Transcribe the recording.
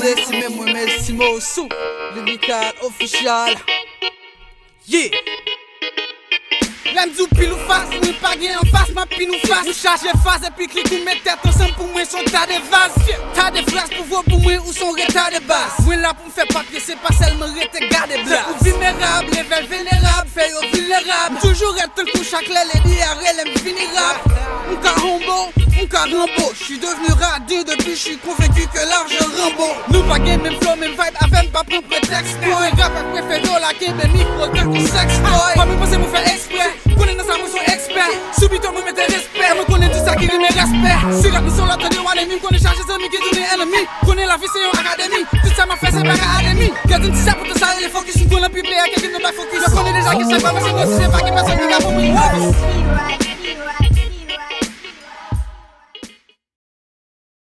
Estimez moi m'estimo sous lyrical official. Yeah. L'aime du pile ou face, nous pas gain en face, ma pile ou face. Nous charger face et puis clique ou mettre tête ensemble pour moi, son tas de vases. Tas de phrases pour voir pour moi ou son retard de base. Moi là pour me faire papier, c'est pas seulement rester garder blas. Ou vulnérable, level vénérable, fait au vulnérable. Toujours être le coup chaque l'aile et diarrhée, l'aime finirable. Mon cas Rambo, mon cas Rambo. J'suis devenu radin depuis, j'suis convaincu que l'argent Rambo. Nous pas gain même flow, même vibe, avec pas pour prétexte. Pour un rap à préféré, la game des micro, tant qu'on sex boy. Pas me penser me faire exprès. Connais dans sa motion expert. Subitement me mettre respect. Me connais tout ça qui rime respect. Si rap nous sont là, tenez one ennemi. Connais chargé amis qui tourne ennemi. Connais la vie c'est une académie. Tout ça m'a fait c'est pas académie. Garde une ça pour te saler les focus. Nous connais plus player, quelqu'un ne va focus. Je connais déjà qui chaque fois mais c'est pas qui personne qui a pour moi.